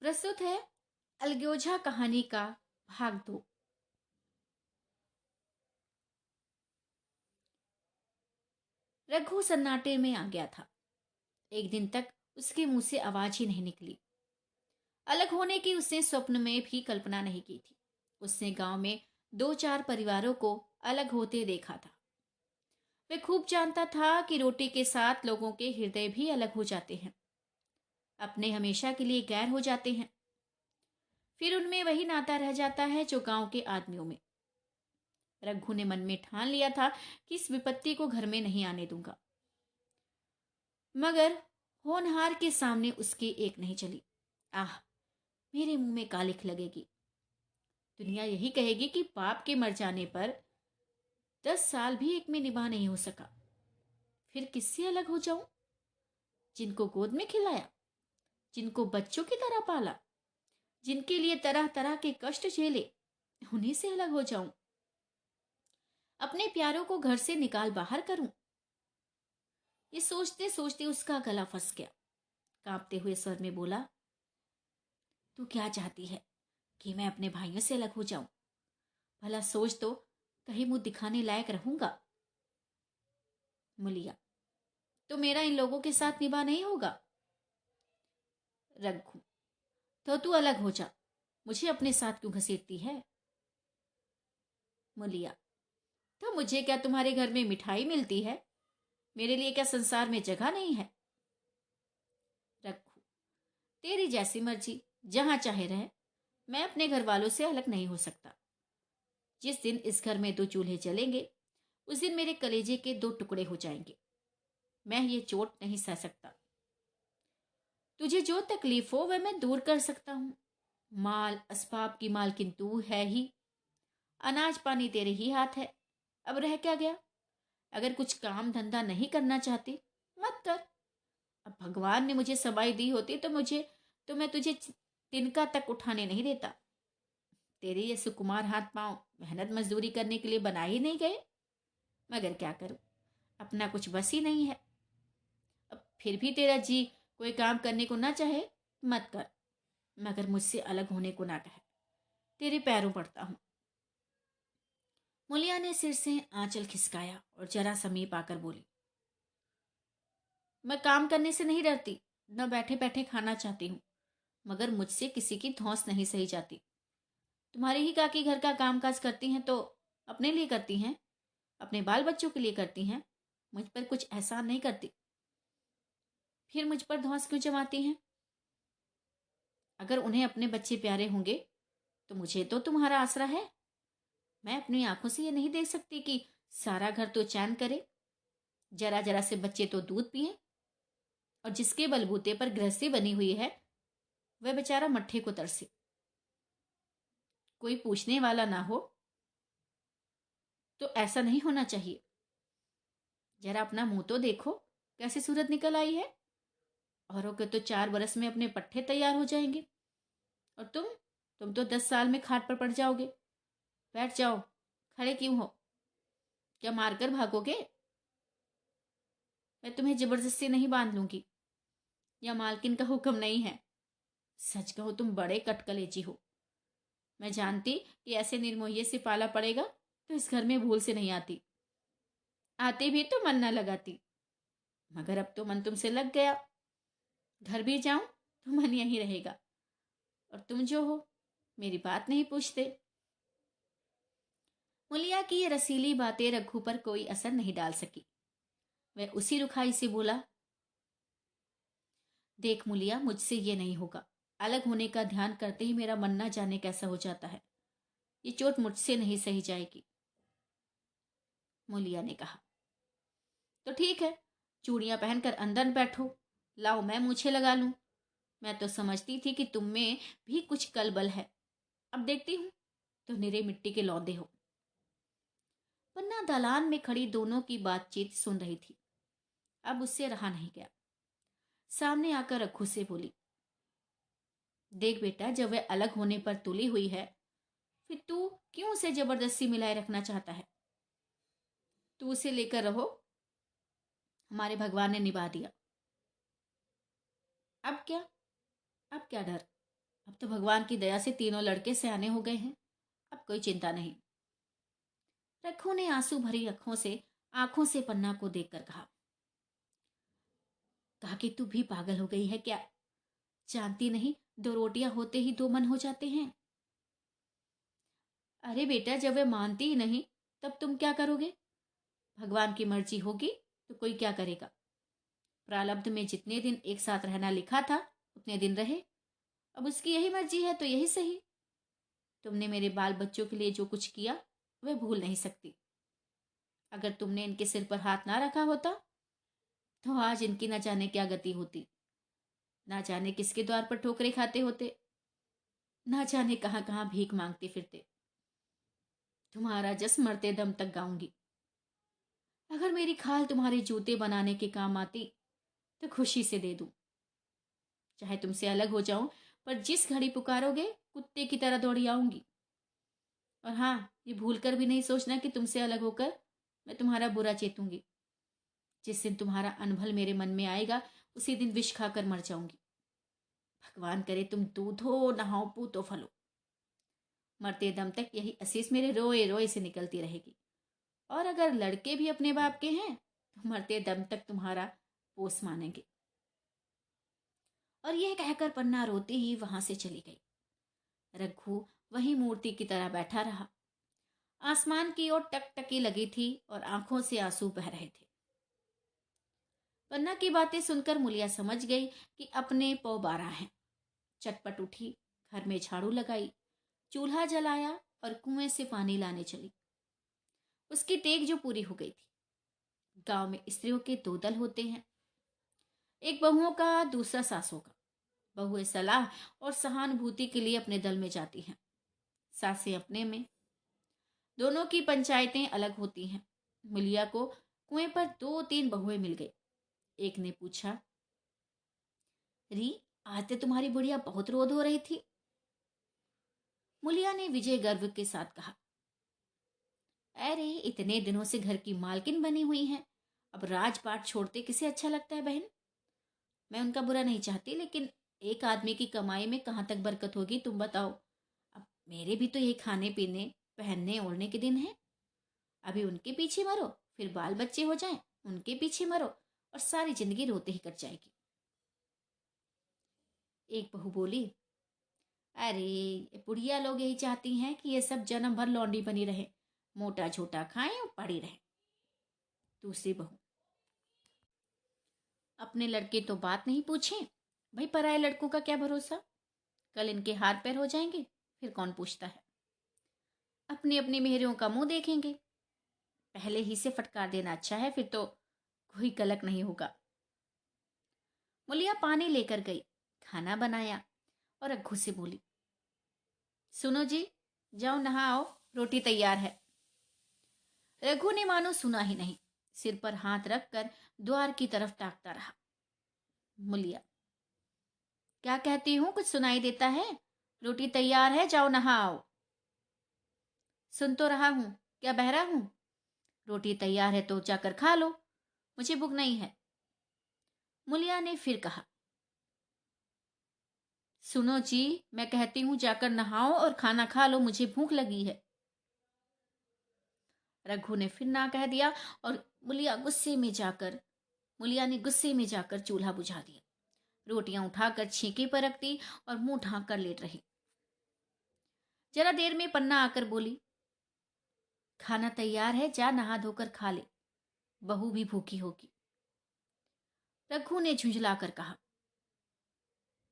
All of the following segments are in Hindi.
प्रस्तुत है अलगोजा कहानी का भाग 2। रघु सन्नाटे में आ गया था। एक दिन तक उसके मुंह से आवाज ही नहीं निकली। अलग होने की उसने स्वप्न में भी कल्पना नहीं की थी। उसने गांव में 2-4 परिवारों को अलग होते देखा था। वह खूब जानता था कि रोटी के साथ लोगों के हृदय भी अलग हो जाते हैं, अपने हमेशा के लिए गैर हो जाते हैं। फिर उनमें वही नाता रह जाता है जो गांव के आदमियों में। रघु ने मन में ठान लिया था कि इस विपत्ति को घर में नहीं आने दूंगा, मगर होनहार के सामने उसकी एक नहीं चली। आह, मेरे मुंह में कालिख लगेगी। दुनिया यही कहेगी कि बाप के मर जाने पर 10 साल भी एक में निभा नहीं हो सका। फिर किससे अलग हो जाऊं? जिनको गोद में खिलाया, जिनको बच्चों की तरह पाला, जिनके लिए तरह तरह के कष्ट झेले, उन्हीं से अलग हो जाऊं? अपने प्यारों को घर से निकाल बाहर करूं? ये सोचते सोचते उसका गला फंस गया। कांपते हुए स्वर में बोला, तू क्या चाहती है? कि मैं अपने भाइयों से अलग हो जाऊं? भला सोच तो, कहीं मुंह दिखाने लायक रहूंगा? मुलिया, तो मेरा इन लोगों के साथ निभा नहीं होगा। रघु, तो तू अलग हो जा। मुझे अपने साथ क्यों घसीटती है? मुलिया, तो मुझे क्या तुम्हारे घर में मिठाई मिलती है? मेरे लिए क्या संसार में जगह नहीं है? रघु, तेरी जैसी मर्जी, जहां चाहे रहे। मैं अपने घर वालों से अलग नहीं हो सकता। जिस दिन इस घर में 2 चूल्हे जलेंगे, उस दिन मेरे कलेजे के 2 टुकड़े हो जाएंगे। मैं ये चोट नहीं सह सकता। तुझे जो तकलीफ हो वह मैं दूर कर सकता हूं। माल असबाब की मालकिन तू है ही। अनाज पानी तेरे ही हाथ है। अब रह क्या गया? अगर कुछ काम धंधा नहीं करना चाहती, मत कर। अब भगवान ने मुझे सबाई दी होती तो मैं तुझे तिनका तक उठाने नहीं देता। तेरे ये सुकुमार हाथ पांव मेहनत मजदूरी करने के लिए बना ही नहीं गए। मगर क्या करूं, अपना कुछ बस ही नहीं है। अब फिर भी तेरा जी कोई काम करने को ना चाहे, मत कर। मगर मुझसे अलग होने को ना कहे। तेरे पैरों पड़ता हूं। मुलिया ने सिर से आंचल खिसकाया और जरा समीप आकर बोली, मैं काम करने से नहीं डरती, न बैठे बैठे खाना चाहती हूँ, मगर मुझसे किसी की धौंस नहीं सही जाती। तुम्हारी ही काकी घर का कामकाज करती हैं तो अपने लिए करती हैं, अपने बाल बच्चों के लिए करती हैं, मुझ पर कुछ एहसान नहीं करती। फिर मुझ पर धौंस क्यों जमाती हैं? अगर उन्हें अपने बच्चे प्यारे होंगे तो मुझे तो तुम्हारा आसरा है। मैं अपनी आंखों से ये नहीं देख सकती कि सारा घर तो चैन करे, जरा जरा से बच्चे तो दूध पिए, और जिसके बलबूते पर गृहस्थी बनी हुई है वह बेचारा मट्ठे को तरसे। कोई पूछने वाला ना हो तो ऐसा नहीं होना चाहिए। जरा अपना मुंह तो देखो, कैसी सूरत निकल आई है। औरों के तो 4 बरस में अपने पट्टे तैयार हो जाएंगे, और तुम तो 10 साल में खाट पर पड़ जाओगे। बैठ जाओ, खड़े क्यों हो? क्या मारकर भागोगे? मैं तुम्हें जबरदस्ती नहीं बांध लूंगी, या मालकिन का हुक्म नहीं है। सच कहो, तुम बड़े कटकलेजी हो। मैं जानती कि ऐसे निर्मोहिये से पाला पड़ेगा तो इस घर में भूल से नहीं आती। आती भी तो मन न लगाती, मगर अब तो मन तुमसे लग गया। घर भी जाऊं तो मन यहीं रहेगा, और तुम जो हो मेरी बात नहीं पूछते। मुलिया की ये रसीली बातें रघु पर कोई असर नहीं डाल सकी। वह उसी रुखाई से बोला, देख मुलिया, मुझसे ये नहीं होगा। अलग होने का ध्यान करते ही मेरा मन ना जाने कैसा हो जाता है। ये चोट मुझसे नहीं सही जाएगी। मुलिया ने कहा, तो ठीक है, चूड़ियां पहनकर अंदर बैठो। लाओ मैं मूछे लगा लूं। मैं तो समझती थी कि तुम में भी कुछ कलबल है, अब देखती हूं तो निरे मिट्टी के लौंदे हो। पन्ना दालान में खड़ी दोनों की बातचीत सुन रही थी। अब उससे रहा नहीं गया। सामने आकर रघु से बोली, देख बेटा, जब वह अलग होने पर तुली हुई है, फिर तू क्यों उसे जबरदस्ती मिलाए रखना चाहता है? तू उसे लेकर रहो, हमारे भगवान ने निभा दिया। अब क्या? अब क्या डर? अब तो भगवान की दया से तीनों लड़के सयाने हो गए हैं, अब कोई चिंता नहीं। रघु ने आंसू भरी आंखों से पन्ना को देखकर कहा कि तू भी पागल हो गई है क्या? जानती नहीं, दो रोटियां होते ही दो मन हो जाते हैं। अरे बेटा, जब वे मानती ही नहीं तब तुम क्या करोगे? भगवान की मर्जी होगी तो कोई क्या करेगा। प्रारब्ध में जितने दिन एक साथ रहना लिखा था उतने दिन रहे, अब उसकी यही मर्जी है तो यही सही। तुमने मेरे बाल बच्चों के लिए जो कुछ किया वह भूल नहीं सकती। अगर तुमने इनके सिर पर हाथ ना रखा होता तो आज इनकी न जाने क्या गति होती, ना जाने किसके द्वार पर ठोकरे खाते होते, ना जाने कहाँ कहाँ भीख मांगते फिरते। तुम्हारा जस मरते दम तक गाऊंगी। अगर मेरी खाल तुम्हारे जूते बनाने के काम आती तो खुशी से दे दूं। चाहे तुमसे अलग हो जाऊं, पर जिस घड़ी पुकारोगे कुत्ते की तरह दौड़ी आऊंगी। और हाँ, ये भूल कर भी नहीं सोचना कि तुमसे अलग होकर मैं तुम्हारा बुरा चेतूंगी। जिस दिन तुम्हारा अनभल मेरे मन में आएगा उसी दिन विष खाकर मर जाऊंगी। भगवान करे तुम दूधो नहाओ पूतो फलो। मरते दम तक यही असीस मेरे रोए रोए से निकलती रहेगी। और अगर लड़के भी अपने बाप के हैं तो मरते दम तक तुम्हारा पोस मानेंगे। और यह कहकर पन्ना रोती ही वहां से चली गई। रघु वही मूर्ति की तरह बैठा रहा। आसमान की ओर टकटकी लगी थी और आंखों से आंसू बह रहे थे। पन्ना की बातें सुनकर मुलिया समझ गई कि अपने पौ बारह हैं। चटपट उठी, घर में झाड़ू लगाई, चूल्हा जलाया और कुएं से पानी लाने चली। उसकी टेक जो पूरी हो गई थी। गांव में स्त्रियों के दो दल होते हैं, एक बहुओं का, दूसरा सासों का। बहुएं सलाह और सहानुभूति के लिए अपने दल में जाती हैं, सासें अपने में। दोनों की पंचायतें अलग होती हैं। मुलिया को कुएं पर 2-3 बहुएं मिल गई। एक ने पूछा, री, आज तो तुम्हारी बुढ़िया बहुत रोध हो रही थी। मुलिया ने विजय गर्व के साथ कहा, अरे इतने दिनों से घर की मालकिन बनी हुई हैं, अब राजपाट छोड़ते किसे अच्छा लगता है बहन। मैं उनका बुरा नहीं चाहती, लेकिन एक आदमी की कमाई में कहाँ तक बरकत होगी तुम बताओ। अब मेरे भी तो यही खाने पीने पहनने ओढ़ने के दिन हैं। अभी उनके पीछे मरो, फिर बाल बच्चे हो जाएं, उनके पीछे मरो और सारी जिंदगी रोते ही कट जाएगी। एक बहू बोली, अरे ये बुढ़िया लोग यही चाहती हैं कि ये सब जन्म भर लौंडी बनी रहे, मोटा छोटा खाएं और पड़ी रहे। दूसरी बहू, अपने लड़के तो बात नहीं पूछे, भाई पराए लड़कों का क्या भरोसा, कल इनके हाथ पैर हो जाएंगे, फिर कौन पूछता है। अपनी अपनी मेहरियों का मुंह देखेंगे, पहले ही से फटकार देना अच्छा है, फिर तो कोई कलक नहीं होगा। मुलिया पानी लेकर गई, खाना बनाया और रघु से बोली, सुनो जी, जाओ नहाओ, रोटी तैयार है। रघु ने मानो सुना ही नहीं, सिर पर हाथ रखकर द्वार की तरफ ताकता रहा। मुलिया, क्या कहती हूं, कुछ सुनाई देता है? रोटी तैयार है, जाओ नहाओ। सुन तो रहा हूं, क्या बहरा हूं? रोटी तैयार है तो जाकर खा लो, मुझे भूख नहीं है। मुलिया ने फिर कहा, सुनो जी, मैं कहती हूं जाकर नहाओ और खाना खा लो, मुझे भूख लगी है। रघु ने फिर ना कह दिया और मुलिया ने गुस्से में जाकर चूल्हा बुझा दिया। रोटियां उठाकर छींके पर रख दी और मुंह ढांक कर लेट रही। जरा देर में पन्ना आकर बोली, खाना तैयार है, जा नहा धोकर खा ले, बहू भी भूखी होगी। रघु ने झुंझला कर कहा,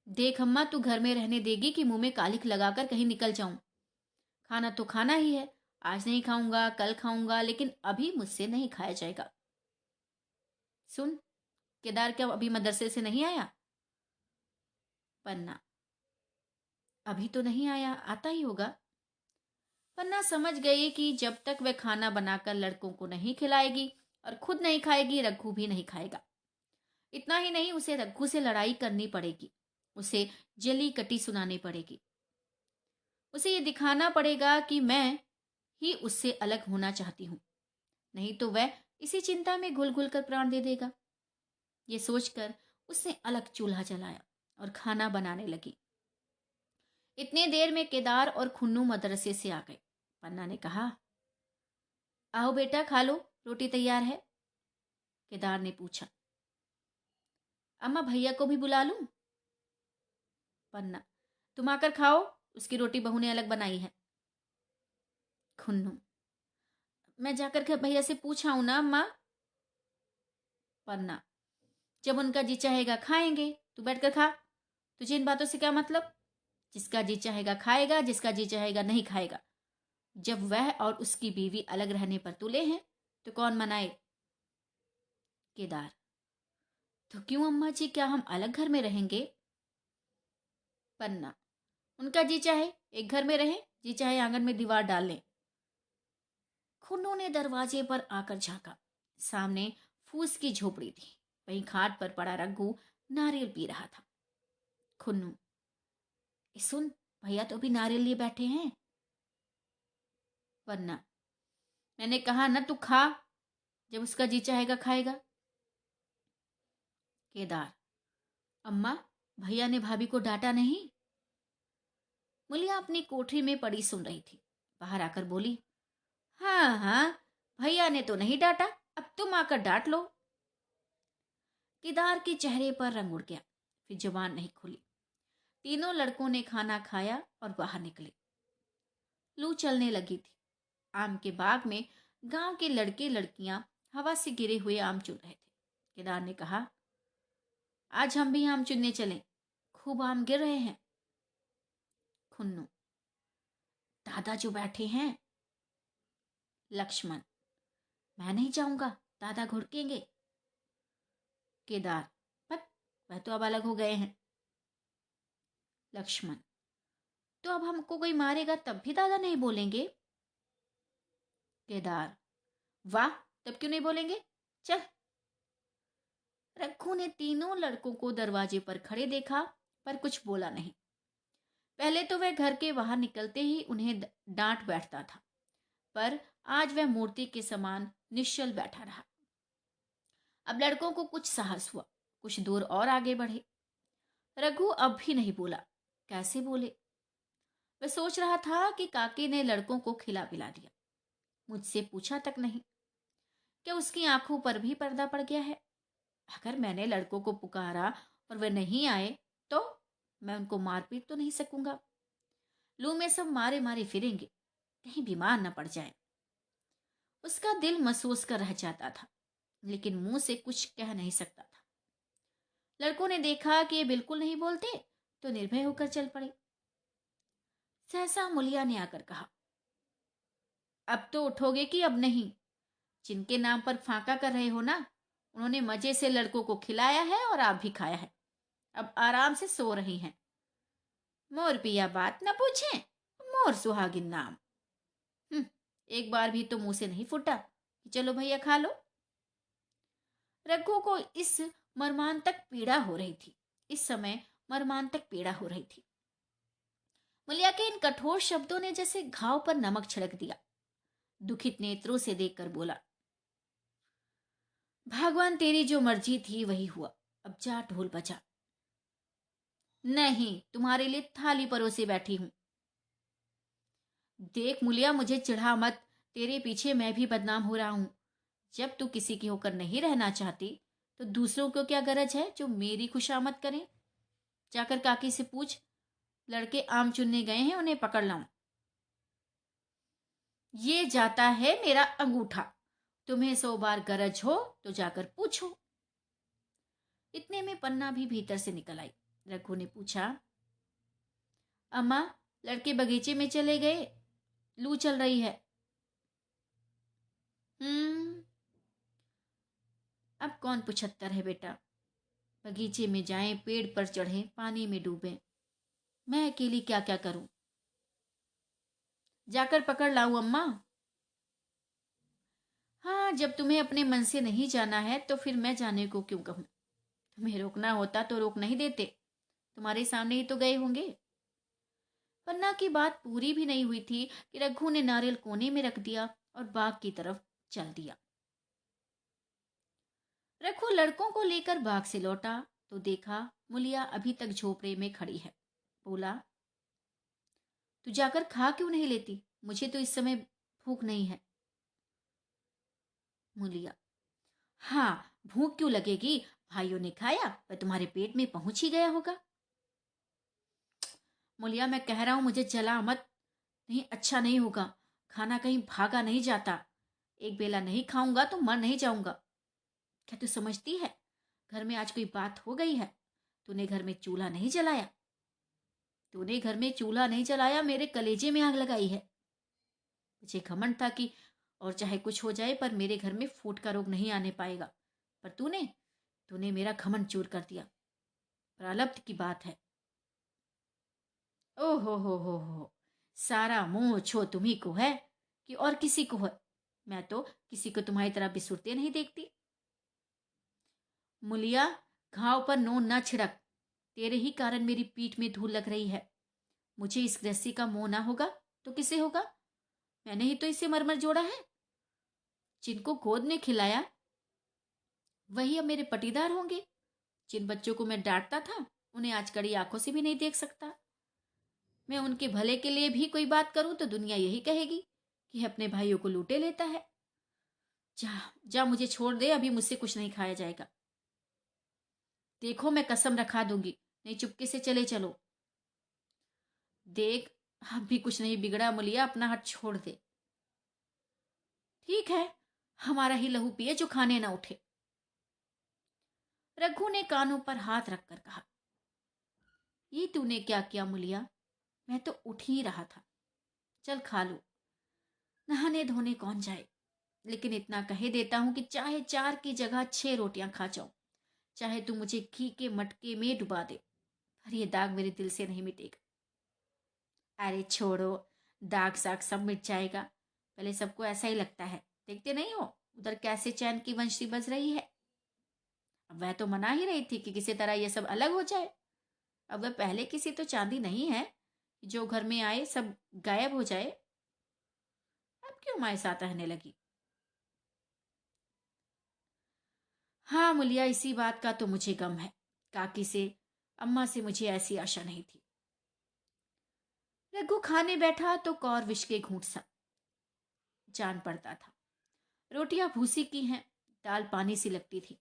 देख अम्मा, तू घर में रहने देगी कि मुंह में कालिख लगाकर कहीं निकल जाऊं? खाना तो खाना ही है, आज नहीं खाऊंगा कल खाऊंगा, लेकिन अभी मुझसे नहीं खाया जाएगा। सुन, केदार क्या अभी मदरसे से नहीं आया? पन्ना, अभी तो नहीं आया, आता ही होगा। पन्ना समझ गई कि जब तक वह खाना बनाकर लड़कों को नहीं खिलाएगी और खुद नहीं खाएगी, रघु भी नहीं खाएगा। इतना ही नहीं, उसे रघु से लड़ाई करनी पड़ेगी, उसे जली कटी सुनानी पड़ेगी। उसे ये दिखाना पड़ेगा कि मैं ही उससे अलग होना चाहती हूं, नहीं तो वह इसी चिंता में घुल घुल कर प्राण दे देगा। ये सोचकर उसने अलग चूल्हा जलाया और खाना बनाने लगी। इतने देर में केदार और खुन्नू मदरसे से आ गए। पन्ना ने कहा, आओ बेटा खा लो, रोटी तैयार है। केदार ने पूछा, अम्मा भैया को भी बुला लूं? पन्ना, तुम आकर खाओ, उसकी रोटी बहू ने अलग बनाई है। खुन्नू, मैं जाकर के भैया से पूछा ना अम्मा। पन्ना, जब उनका जी चाहेगा खाएंगे, तू बैठकर खा, तुझे इन बातों से क्या मतलब? जिसका जी चाहेगा खाएगा, जिसका जी चाहेगा नहीं खाएगा। जब वह और उसकी बीवी अलग रहने पर तुले हैं तो कौन मनाए? केदार, तो क्यों अम्मा जी, क्या हम अलग घर में रहेंगे? पन्ना, उनका जी चाहे एक घर में रहें, जी चाहे आंगन में दीवार डाल लें। खुन्नू ने दरवाजे पर आकर झांका। सामने फूस की झोपड़ी थी, वहीं खाट पर पड़ा रघु नारियल पी रहा था। खुन्नू, सुन, भैया तो अभी नारियल लिए बैठे हैं। पन्ना, मैंने कहा ना तू खा, जब उसका जी चाहेगा खाएगा। केदार, अम्मा भैया ने भाभी को डांटा नहीं? मुलिया अपनी कोठरी में पड़ी सुन रही थी। बाहर आकर बोली, हाँ हाँ, भैया ने तो नहीं डांटा, अब तुम आकर डांट लो। केदार के चेहरे पर रंग उड़ गया, फिर जुबान नहीं खुली। तीनों लड़कों ने खाना खाया और बाहर निकले। लू चलने लगी थी। आम के बाग में गांव के लड़के लड़कियां हवा से गिरे हुए आम चुन रहे थे। केदार ने कहा, आज हम भी आम चुनने चलें, खूब आम गिर रहे हैं। खुन्नू, दादा जो बैठे हैं। लक्ष्मण, मैं नहीं जाऊंगा, दादा घुड़केंगे। केदार, बट वह तो अब अलग हो गए हैं। लक्ष्मण, तो अब हमको कोई मारेगा तब भी दादा नहीं बोलेंगे? केदार, वाह, तब क्यों नहीं बोलेंगे, चल। रघु ने तीनों लड़कों को दरवाजे पर खड़े देखा, पर कुछ बोला नहीं। पहले तो वह घर के बाहर निकलते ही उन्हें डांट बैठता था, पर आज वह मूर्ति के समान निश्चल बैठा रहा। अब लड़कों को कुछ साहस हुआ, कुछ दूर और आगे बढ़े। रघु अब भी नहीं बोला। कैसे बोले? वह सोच रहा था कि काकी ने लड़कों को खिला पिला दिया, मुझसे पूछा तक नहीं। क्या उसकी आंखों पर भी पर्दा पड़ गया है? अगर मैंने लड़कों को पुकारा और वे नहीं आए तो मैं उनको मार पीट तो नहीं सकूंगा। लू में सब मारे मारे फिरेंगे, कहीं बीमार न पड़ जाए। उसका दिल महसूस कर रह जाता था, लेकिन मुंह से कुछ कह नहीं सकता था। लड़कों ने देखा कि ये बिल्कुल नहीं बोलते तो निर्भय होकर चल पड़े। सहसा मुलिया ने आकर कहा, अब तो उठोगे कि अब नहीं? जिनके नाम पर फांका कर रहे हो ना, उन्होंने मजे से लड़कों को खिलाया है और आप भी खाया है, अब आराम से सो रही हैं। मोर पिया बात न पूछे, मोर सुहागिन नाम। एक बार भी तो मुंह से नहीं फूटा कि चलो भैया खा लो। रघु को इस मर्मांतक पीड़ा हो रही थी, इस समय मर्मांतक पीड़ा हो रही थी। मुलिया के इन कठोर शब्दों ने जैसे घाव पर नमक छिड़क दिया। दुखित नेत्रों से देखकर बोला, भगवान तेरी जो मर्जी थी वही हुआ, अब जा ढोल बजा। नहीं, तुम्हारे लिए थाली परोसे बैठी हूं। देख मुलिया, मुझे चिढ़ा मत, तेरे पीछे मैं भी बदनाम हो रहा हूं। जब तू किसी की होकर नहीं रहना चाहती तो दूसरों को क्या गरज है जो मेरी खुशामद करें? जाकर काकी से पूछ, लड़के आम चुनने गए हैं, उन्हें पकड़ लाऊं। ये जाता है मेरा अंगूठा, तुम्हें 100 बार गरज हो तो जाकर पूछो। इतने में पन्ना भी भीतर से निकल आई। रघु ने पूछा, अम्मा लड़के बगीचे में चले गए, लू चल रही है। अब कौन पुछत्तर है बेटा, बगीचे में जाएं, पेड़ पर चढ़ें, पानी में डूबें, मैं अकेली क्या क्या करूं? जाकर पकड़ लाऊं अम्मा? हाँ, जब तुम्हें अपने मन से नहीं जाना है तो फिर मैं जाने को क्यों कहूं? तुम्हें रोकना होता तो रोक नहीं देते, तुम्हारे सामने ही तो गए होंगे। पन्ना की बात पूरी भी नहीं हुई थी कि रघु ने नारियल कोने में रख दिया और बाग की तरफ चल दिया। रघु लड़कों को लेकर बाग से लौटा तो देखा मुलिया अभी तक झोपड़े में खड़ी है। बोला, तू जाकर खा क्यों नहीं लेती? मुझे तो इस समय भूख नहीं है। मूलिया, हाँ, भूख क्यों लगेगी? भाइयों ने खाया, वह तुम्हारे पेट में पहुंच ही गया होगा। मूलिया, मैं कह रहा हूं मुझे जला मत, नहीं अच्छा नहीं होगा। खाना कहीं भागा नहीं जाता। एक बेला नहीं खाऊंगा तो मर नहीं जाऊंगा। क्या तू समझती है घर में आज कोई बात हो गई है? तूने घर में चूल्हा नहीं जलाया। तूने घर में चूल्हा नहीं जलाया, मेरे कलेजे में आग लगाई है। मुझे घमंड था कि और चाहे कुछ हो जाए पर मेरे घर में फूट का रोग नहीं आने पाएगा। पर तूने तूने मेरा घमंड चूर कर दिया। प्रारब्ध की बात है। ओ हो, सारा मोह छो तुम्ही को है कि और किसी को है? मैं तो किसी को तुम्हारी तरह बिसुरते नहीं देखती। मुलिया, घाव पर नून न छिड़क। तेरे ही कारण मेरी पीठ में धूल लग रही है। मुझे इस गृहस्थी का मोह ना होगा तो किसे होगा? मैंने ही तो इसे मरमर जोड़ा है। जिनको गोद में खिलाया वही अब मेरे पटीदार होंगे। जिन बच्चों को मैं डांटता था उन्हें आज कड़ी आंखों से भी नहीं देख सकता। मैं उनके भले के लिए भी कोई बात करूं तो दुनिया यही कहेगी कि अपने भाइयों को लूटे लेता है। जा जा, मुझे छोड़ दे, अभी मुझसे कुछ नहीं खाया जाएगा। देखो, मैं कसम रखा दूंगी, नहीं चुपके से चले चलो। देख, अब भी कुछ नहीं बिगड़ा मुलिया, अपना हाथ छोड़ दे। ठीक है, हमारा ही लहू पिए जो खाने ना उठे। रघु ने कानों पर हाथ रखकर कहा, ये तूने क्या किया मुलिया? मैं तो उठ ही रहा था। चल खा लो। नहाने धोने कौन जाए? लेकिन इतना कहे देता हूं कि चाहे 4 की जगह 6 रोटियां खा जाऊं, चाहे तू मुझे घी के मटके में डुबा दे, पर यह दाग मेरे दिल से नहीं मिटेगा। अरे छोड़ो, दाग साग सब मिट जाएगा। पहले सबको ऐसा ही लगता है। देखते नहीं हो उधर कैसे चैन की बंशी बज रही है? अब वह तो मना ही रही थी कि किसी तरह यह सब अलग हो जाए। अब वह पहले किसी तो चांदी नहीं है कि जो घर में आए सब गायब हो जाए। अब क्यों माए साथ रहने लगी? हाँ मुलिया, इसी बात का तो मुझे गम है। काकी से, अम्मा से मुझे ऐसी आशा नहीं थी। रघु खाने बैठा तो कौर विष के घूंट सा जान पड़ता था। रोटियां भूसी की हैं, दाल पानी सी लगती थी।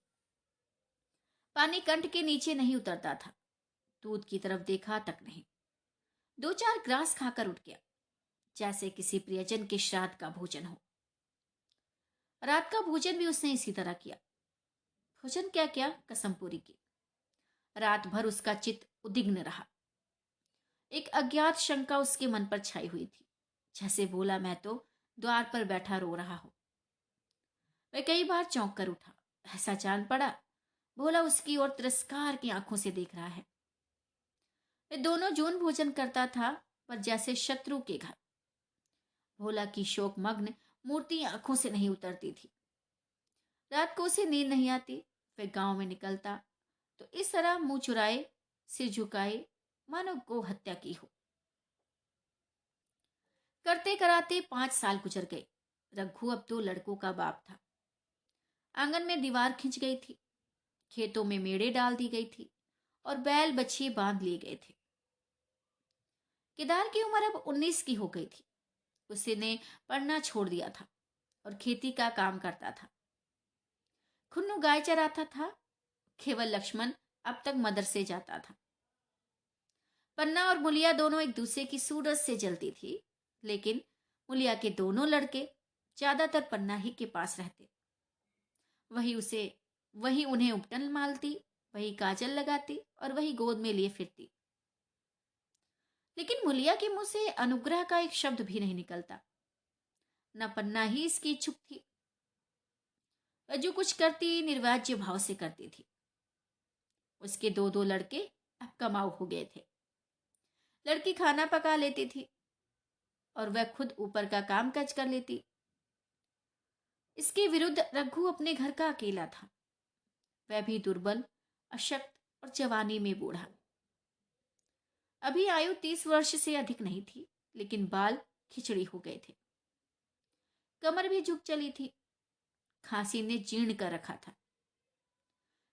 पानी कंठ के नीचे नहीं उतरता था। दूध की तरफ देखा तक नहीं। 2-4 ग्रास खाकर उठ गया, जैसे किसी प्रियजन के श्राद्ध का भोजन हो। रात का भोजन भी उसने इसी तरह किया। भोजन क्या क्या, कसम पूरी की। रात भर उसका चित्त उद्विग्न रहा। एक अज्ञात शंका उसके मन पर छाई हुई थी, जैसे बोला मैं तो द्वार पर बैठा रो रहा हूं। वह कई बार चौंक कर उठा। ऐसा जान पड़ा भोला उसकी ओर तिरस्कार की आंखों से देख रहा है। वे दोनों जून भोजन करता था, पर जैसे शत्रु के घर। भोला की शोकमग्न मूर्ति आंखों से नहीं उतरती थी। रात को उसे नींद नहीं आती। वह गांव में निकलता तो इस तरह मुंह चुराए, सिर झुकाए, मानो गो हत्या की हो। करते कराते 5 साल गुजर गए। रघु अब 2 लड़कों का बाप था। आंगन में दीवार खिंच गई थी, खेतों में मेड़े डाल दी गई थी और बैल बछिए बांध लिए गए थे। केदार की उम्र अब 19 की हो गई थी। उसने पढ़ना छोड़ दिया था और खेती का काम करता था। खुन्नू गाय चराता था। केवल लक्ष्मण अब तक मदरसे जाता था। पन्ना और मुलिया दोनों एक दूसरे की सूरत से जलती थी, लेकिन मुलिया के दोनों लड़के ज्यादातर पन्ना ही के पास रहते। वही उन्हें उपटन मालती, वही काजल लगाती और वही गोद में लिए फिरती। लेकिन मुलिया के मुंह से अनुग्रह का एक शब्द भी नहीं निकलता। न पन्ना ही इसकी इच्छुक थी। वह जो कुछ करती निर्वाज्य भाव से करती थी। उसके 2-2 लड़के अब कमाऊ हो गए थे। लड़की खाना पका लेती थी और वह खुद ऊपर का काम काज कर लेती। इसके विरुद्ध रघु अपने घर का अकेला था। वह भी दुर्बल, अशक्त और जवानी में बूढ़ा। अभी आयु 30 वर्ष से अधिक नहीं थी, लेकिन बाल खिचड़ी हो गए थे। कमर भी झुक चली थी। खांसी ने जीर्ण कर रखा था।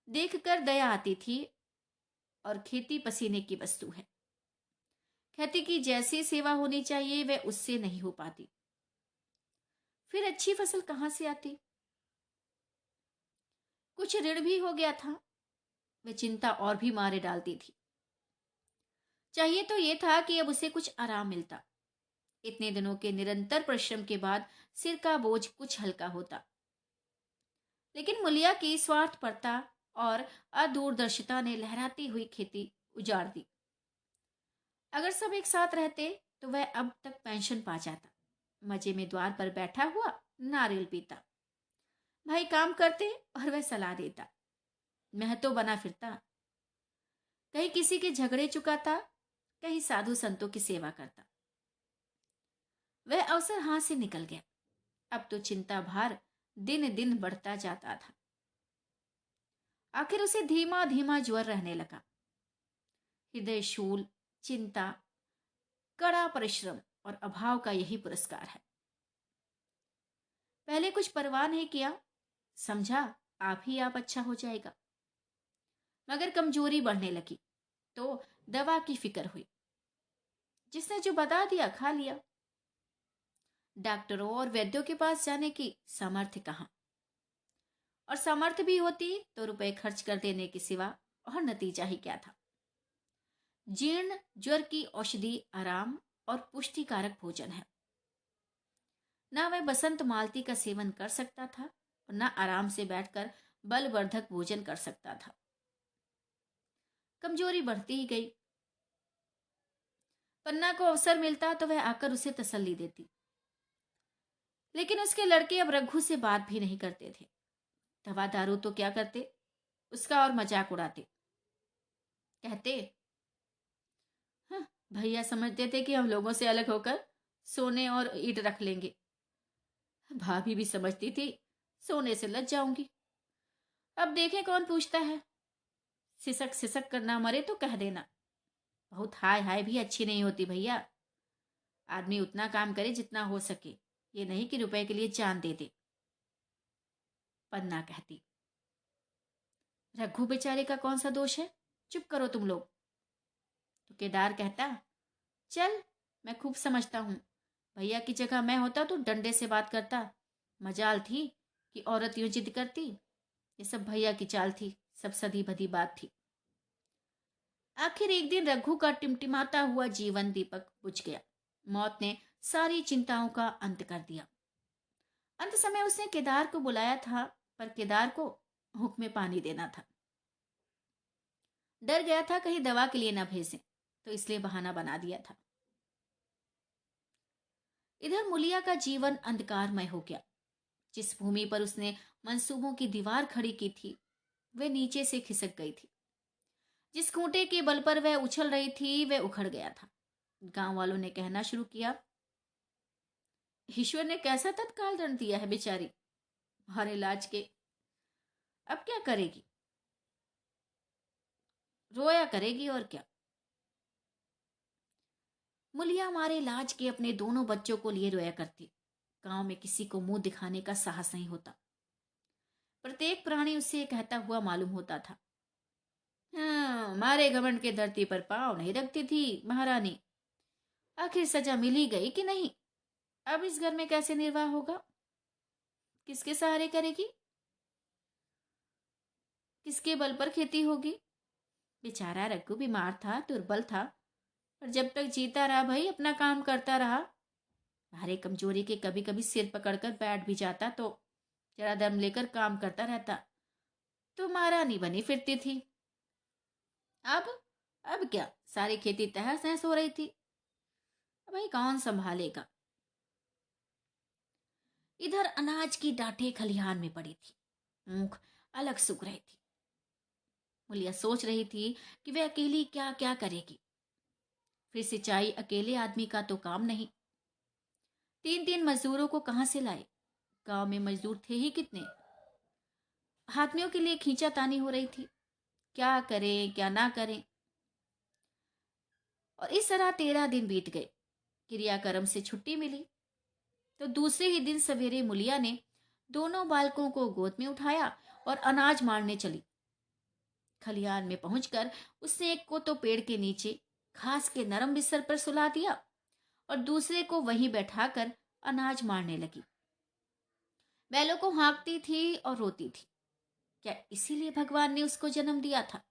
देखकर दया आती थी, और खेती पसीने की वस्तु है। कहती कि जैसी सेवा होनी चाहिए वह उससे नहीं हो पाती। फिर अच्छी फसल कहाँ से आती? कुछ ऋण भी हो गया था। वह चिंता और भी मारे डालती थी। चाहिए तो ये था कि अब उसे कुछ आराम मिलता। इतने दिनों के निरंतर परिश्रम के बाद सिर का बोझ कुछ हल्का होता। लेकिन मुलिया की स्वार्थपरता और अदूरदर्शिता ने लहराती हुई खेती उजाड़ दी। अगर सब एक साथ रहते तो वह अब तक पेंशन पा जाता। मजे में द्वार पर बैठा हुआ नारियल पीता। भाई काम करते और वह सलाह देता। महतो बना फिरता। कहीं किसी के झगड़े चुकाता, कहीं साधु संतों की सेवा करता। वह अवसर हाथ से निकल गया। अब तो चिंता भार दिन दिन बढ़ता जाता था। आखिर उसे धीमा धीमा ज्वर रहने लगा। हृदय शूल, चिंता, कड़ा परिश्रम और अभाव का यही पुरस्कार है। पहले कुछ परवाह नहीं किया, समझा आप ही आप अच्छा हो जाएगा। मगर कमजोरी बढ़ने लगी तो दवा की फिक्र हुई। जिसने जो बता दिया खा लिया। डॉक्टरों और वैद्यों के पास जाने की सामर्थ्य कहाँ, और सामर्थ्य भी होती तो रुपए खर्च कर देने के सिवा और नतीजा ही क्या था। जीर्ण ज्वर की औषधि आराम और पुष्टिकारक भोजन है। ना वह बसंत मालती का सेवन कर सकता था और ना आराम से बैठकर बलवर्धक भोजन कर सकता था। कमजोरी बढ़ती ही गई। पन्ना को अवसर मिलता तो वह आकर उसे तसल्ली देती। लेकिन उसके लड़के अब रघु से बात भी नहीं करते थे। दवा दारू तो क्या करते, उसका और मजाक उड़ाते। कहते, हाँ, भैया समझते थे कि हम लोगों से अलग होकर सोने और ईंट रख लेंगे। भाभी भी समझती थी सोने से लज जाऊंगी। अब देखें कौन पूछता है। सिसक सिसक कर ना मरे तो कह देना। बहुत हाय हाय भी अच्छी नहीं होती भैया। आदमी उतना काम करे जितना हो सके, ये नहीं कि रुपए के लिए जान दे दे। पन्ना कहती, रघु बेचारे का कौन सा दोष है, चुप करो तुम लोग। तो केदार कहता, चल मैं खूब समझता हूं। भैया की जगह मैं होता तो डंडे से बात करता। मजाल थी कि औरत यूं जिद करती। ये सब भैया की चाल थी, सब सधी भदी बात थी। आखिर एक दिन रघु का टिमटिमाता हुआ जीवन दीपक बुझ गया। मौत ने सारी चिंताओं का अंत कर दिया। अंत समय उसने केदार को बुलाया था, पर केदार को हुक्म में पानी देना था। डर गया था कहीं दवा के लिए न भेजें, तो इसलिए बहाना बना दिया था। इधर मुलिया का जीवन अंधकारमय हो गया। जिस भूमि पर उसने मंसूबों की दीवार खड़ी की थी, वह नीचे से खिसक गई थी। जिस खूंटे के बल पर वह उछल रही थी, वह उखड़ गया था। गांव वालों ने कहना शुरू किया, ईश्वर ने कैसा तत्काल दंड दिया है बेचारी, हर इलाज के। अब क्या करेगी, रोया करेगी और क्या। मुलिया हमारे इलाज के अपने दोनों बच्चों को लिए रोया करती। गांव में किसी को मुंह दिखाने का साहस नहीं होता। प्रत्येक प्राणी उससे कहता हुआ मालूम होता था, हाँ, मारे घमंड के धरती पर पांव नहीं रखती थी महारानी। आखिर सजा मिली गई कि नहीं। अब इस घर में कैसे निर्वाह होगा, किसके सहारे करेगी, किसके बल पर खेती होगी। बेचारा रघु बीमार था, दुर्बल था, पर जब तक जीता रहा भाई अपना काम करता रहा। भारे कमजोरी के कभी कभी सिर पकड़कर बैठ भी जाता तो जरा दम लेकर काम करता रहता, तो महारानी बनी फिरती थी। अब क्या, सारी खेती तहस नहस हो रही थी। भाई कौन संभालेगा। इधर अनाज की डांठें खलिहान में पड़ी थी, मुख अलग सूख रही थी। मुलिया सोच रही थी कि वह अकेली क्या क्या करेगी। फिर सिंचाई अकेले आदमी का तो काम नहीं। 3-3 मजदूरों को कहां से लाए। गांव में मजदूर थे ही कितने। हाथमियों के लिए खींचातानी हो रही थी, क्या करें क्या ना करें। और इस तरह 13 दिन बीत गए। क्रियाक्रम से छुट्टी मिली तो दूसरे ही दिन सवेरे मुलिया ने दोनों बालकों को गोद में उठाया और अनाज मारने चली। खलिहान में पहुंचकर उसने एक को तो पेड़ के नीचे घास के नरम बिस्तर पर सुला दिया और दूसरे को वहीं बैठाकर अनाज मारने लगी। बैलों को हाँकती थी और रोती थी। क्या इसीलिए भगवान ने उसको जन्म दिया था?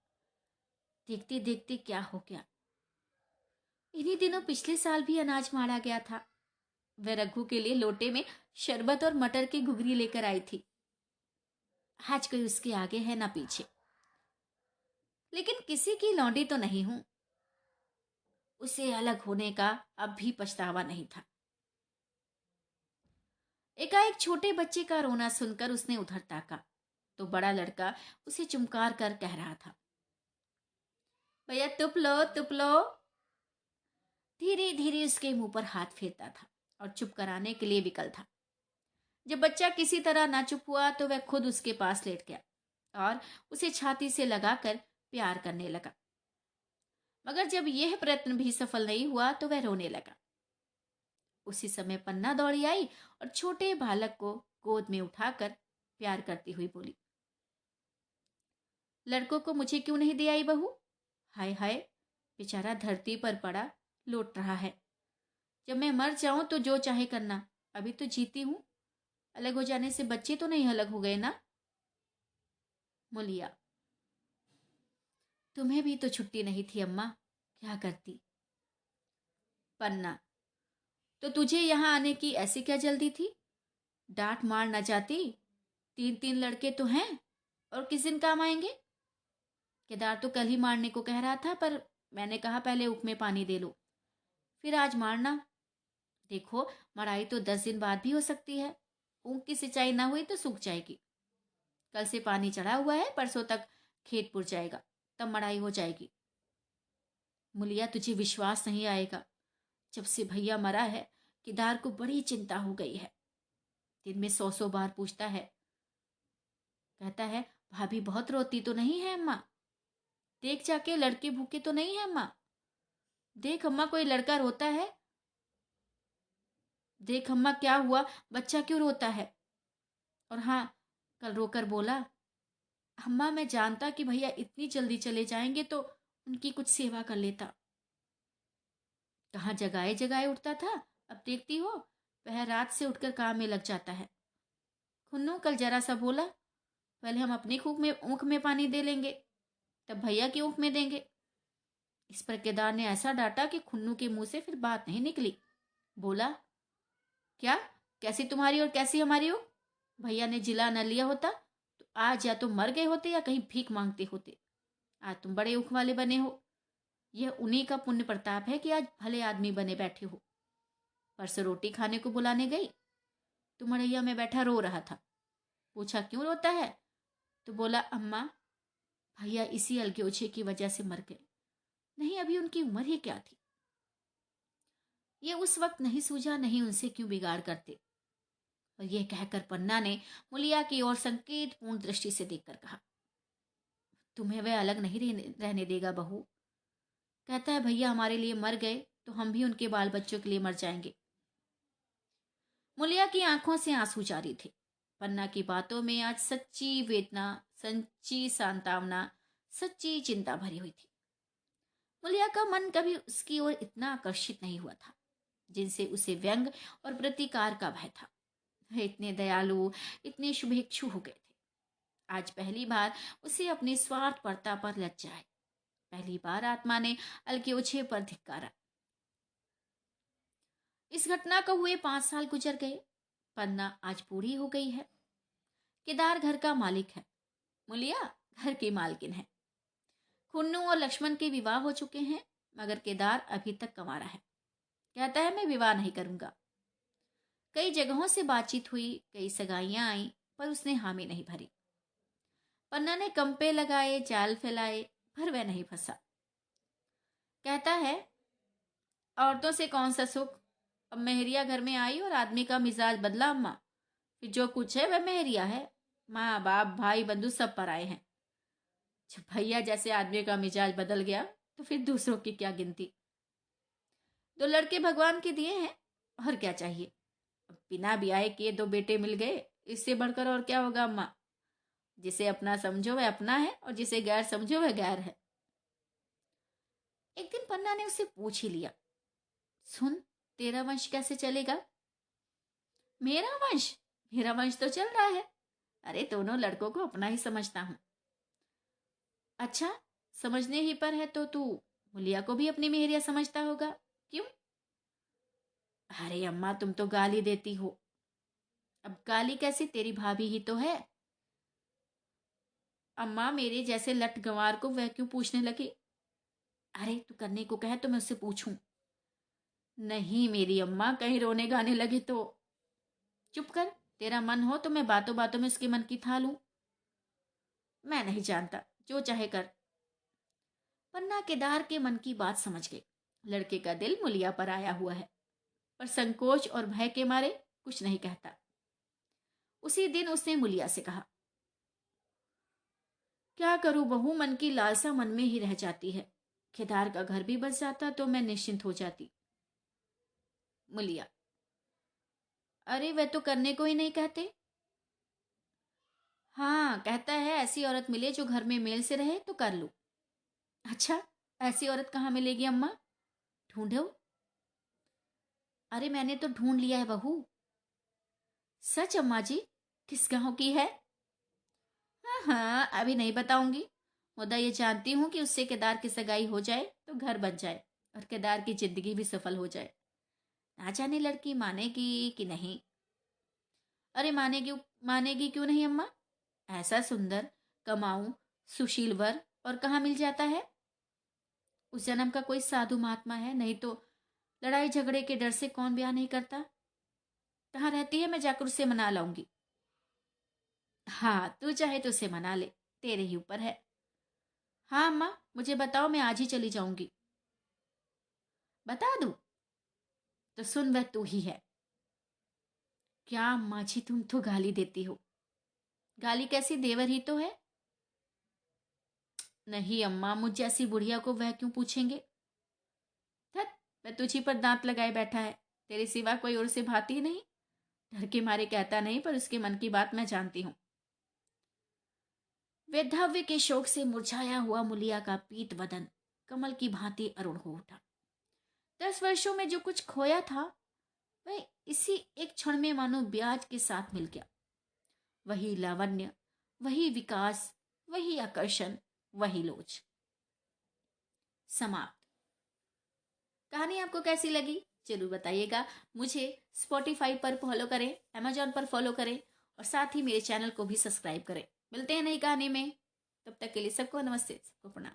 देखते देखते क्या हो गया। इन्हीं दिनों पिछले साल भी अनाज मारा गया था। वह रघु के लिए लोटे में शरबत और मटर की घुघरी लेकर आई थी। आज कोई उसके आगे है ना पीछे, लेकिन किसी की लौंडी तो नहीं हूं। उसे अलग होने का अब भी पछतावा नहीं था। एकाएक छोटे बच्चे का रोना सुनकर उसने उधर ताका तो बड़ा लड़का उसे चुमकार कर कह रहा था, भैया तुप लो तुप लो। धीरे धीरे उसके मुंह पर हाथ फेरता था और चुप कराने के लिए विकल था। जब बच्चा किसी तरह ना चुप हुआ तो वह खुद उसके पास लेट गया और उसे छाती से लगाकर प्यार करने लगा। मगर जब यह प्रयत्न भी सफल नहीं हुआ तो वह रोने लगा। उसी समय पन्ना दौड़ी आई और छोटे बालक को गोद में उठाकर प्यार करती हुई बोली, लड़कों को मुझे क्यों नहीं दे आई बहू? हाय हाय, बेचारा धरती पर पड़ा लौट रहा है। जब मैं मर जाऊं तो जो चाहे करना, अभी तो जीती हूं। अलग हो जाने से बच्चे तो नहीं अलग हो गए ना? मुलिया, तुम्हें भी तो छुट्टी नहीं थी अम्मा, क्या करती? पन्ना, तो तुझे यहां आने की ऐसी क्या जल्दी थी? डांट मार न जाती। 3 लड़के तो हैं और किस दिन काम आएंगे? केदार तो कल ही मारने को कह रहा था, पर मैंने कहा पहले ऊख में पानी दे लो, फिर आज मारना। देखो, मड़ाई तो 10 दिन बाद भी हो सकती है। ऊख की सिंचाई ना हुई तो सूख जाएगी। कल से पानी चढ़ा हुआ है, परसों तक खेत पुर जाएगा, तब मड़ाई हो जाएगी। मुलिया, तुझे विश्वास नहीं आएगा, जब से भैया मरा है केदार को बड़ी चिंता हो गई है। दिन में 100 बार पूछता है। कहता है, भाभी बहुत रोती तो नहीं है अम्मा? देख जाके लड़के भूखे तो नहीं है अम्मा? देख अम्मा, कोई लड़का रोता है। देख अम्मा, क्या हुआ, बच्चा क्यों रोता है? और हाँ, कल रोकर बोला, अम्मा मैं जानता कि भैया इतनी जल्दी चले जाएंगे तो उनकी कुछ सेवा कर लेता। कहाँ जगाए जगाए उठता था, अब देखती हो वह रात से उठकर काम में लग जाता है। खुन्नू कल जरा सा बोला, पहले हम अपनी ऊख में पानी दे लेंगे, तब भैया की ऊख में देंगे। इस पर केदार ने ऐसा डांटा कि खुन्नू के मुंह से फिर बात नहीं निकली। बोला, क्या, कैसी तुम्हारी और कैसी हमारी ऊख? भैया ने जिला न लिया होता तो आज या तो मर गए होते या कहीं भीख मांगते होते। आज तुम बड़े ऊख वाले बने हो। यह उन्हीं का पुण्य प्रताप है कि आज भले आदमी बने बैठे हो। परसों रोटी खाने को बुलाने गई तो मड़ैया में बैठा रो रहा था। पूछा क्यों रोता है, तो बोला, अम्मा भैया इसी अलगोछे की वजह से मर गए, नहीं अभी उनकी उम्र ही क्या थी। ये उस वक्त नहीं सूझा, नहीं उनसे क्यों बिगाड़ करते। और यह कहकर पन्ना ने मुलिया की ओर संकेतपूर्ण दृष्टि से देखकर कहा, तुम्हें वह अलग नहीं रहने देगा बहू। कहता है भैया हमारे लिए मर गए तो हम भी उनके बाल बच्चों के लिए मर जाएंगे। मुलिया की आंखों से आंसू जारी थे। पन्ना की बातों में आज सच्ची वेदना, सच्ची सांत्वना, सच्ची चिंता भरी हुई थी। मुलिया का मन कभी उसकी ओर इतना आकर्षित नहीं हुआ था, जिनसे उसे व्यंग और प्रतिकार का भय था। वे इतने दयालु, इतने शुभेच्छु हो गए थे। आज पहली बार उसे अपनी स्वार्थपरता पर लज्जा आई। पहली बार आत्मा ने अलगोछे पर धिक्कारा। इस घटना को हुए 5 साल गुजर गए। पन्ना आज बूढ़ी हो गई है। केदार घर का मालिक है, मुलिया घर की मालकिन है। खुन्नू और लक्ष्मण के विवाह हो चुके हैं, मगर केदार अभी तक कंवारा है। कहता है मैं विवाह नहीं करूंगा। कई जगहों से बातचीत हुई, कई सगाइयां आई, पर उसने हामी नहीं भरी। पन्ना ने कंपे लगाए, जाल फैलाए, पर वह नहीं फंसा। कहता है, औरतों से कौन सा सुख, अब मेहरिया घर में आई और आदमी का मिजाज बदला अम्मा। फिर जो कुछ है वह मेहरिया है। माँ बाप भाई बंधु सब पर आए हैं। जब भैया जैसे आदमी का मिजाज बदल गया तो फिर दूसरों की क्या गिनती। 2 लड़के भगवान के दिए हैं, और क्या चाहिए। अब बिना ब्याह किए 2 बेटे मिल गए, इससे बढ़कर और क्या होगा अम्मा। जिसे अपना समझो वह अपना है और जिसे गैर समझो वह गैर है। एक दिन पन्ना ने उससे पूछ ही लिया, सुन, तेरा वंश कैसे चलेगा? मेरा वंश? मेरा वंश तो चल रहा है। अरे दोनों लड़कों को अपना ही समझता हूं। अच्छा, समझने ही पर है तो तू मुलिया को भी अपनी मेहरिया समझता होगा, क्यों? अरे अम्मा, तुम तो गाली देती हो। अब गाली कैसी, तेरी भाभी ही तो है। अम्मा, मेरे जैसे लट गंवार को वह क्यों पूछने लगी? अरे तू करने को कहे तो मैं उससे पूछूं। नहीं मेरी अम्मा, कहीं रोने गाने लगे तो। चुप कर, तेरा मन हो तो मैं बातों बातों में उसके मन की था लूं। मैं नहीं जानता, जो चाहे कर। पन्ना केदार के मन की बात समझ गई। लड़के का दिल मुलिया पर आया हुआ है, पर संकोच और भय के मारे कुछ नहीं कहता। उसी दिन उसने मुलिया से कहा, क्या करूं बहू, मन की लालसा मन में ही रह जाती है। केदार का घर भी बस जाता तो मैं निश्चिंत हो जाती। मुलिया, अरे वह तो करने को ही नहीं कहते। हाँ कहता है, ऐसी औरत मिले जो घर में मेल से रहे तो कर लो। अच्छा, ऐसी औरत कहाँ मिलेगी अम्मा? ढूंढो। अरे मैंने तो ढूंढ लिया है बहू। सच अम्मा जी? किस गांव की है? हाँ हाँ, अभी नहीं बताऊंगी। मुद्दा ये जानती हूँ कि उससे केदार की सगाई हो जाए तो घर बच जाए और केदार की जिंदगी भी सफल हो जाए। ना जाने लड़की मानेगी कि नहीं। अरे मानेगी, मानेगी क्यों नहीं अम्मा? ऐसा सुंदर, कमाऊं, सुशील वर और कहाँ मिल जाता है? उस जन्म का कोई साधु महात्मा है, नहीं तो लड़ाई झगड़े के डर से कौन ब्याह नहीं करता। कहाँ रहती है, मैं जाकर उसे मना लाऊंगी। हाँ, तू चाहे तो उसे मना ले, तेरे ही ऊपर है। हाँ अम्मा, मुझे बताओ, मैं आज ही चली जाऊंगी। बता दूं? तो सुन, वह तू ही है। क्या अम्मा जी, तुम तो गाली देती हो। गाली कैसी, देवर ही तो है। नहीं अम्मा, मुझ जैसी बुढ़िया को वह क्यों पूछेंगे? धत, वह तुझी पर दांत लगाए बैठा है, तेरे सिवा कोई और से भाती नहीं। डर के मारे कहता नहीं, पर उसके मन की बात मैं जानती हूँ। वैधव्य के शोक से मुरझाया हुआ मुलिया का पीत बदन कमल की भांति अरुण हो उठा। 10 वर्षों में जो कुछ खोया था, वह इसी एक क्षण में मानो ब्याज के साथ मिल गया। वही लावण्य, वही विकास, वही आकर्षण, वही लोच। समाप्त। कहानी आपको कैसी लगी जरूर बताइएगा। मुझे स्पॉटिफाई पर फॉलो करें, अमेजॉन पर फॉलो करें और साथ ही मेरे चैनल को भी सब्सक्राइब करें। मिलते हैं नई कहानी में, तब तक के लिए सबको नमस्ते, सबको प्रणाम।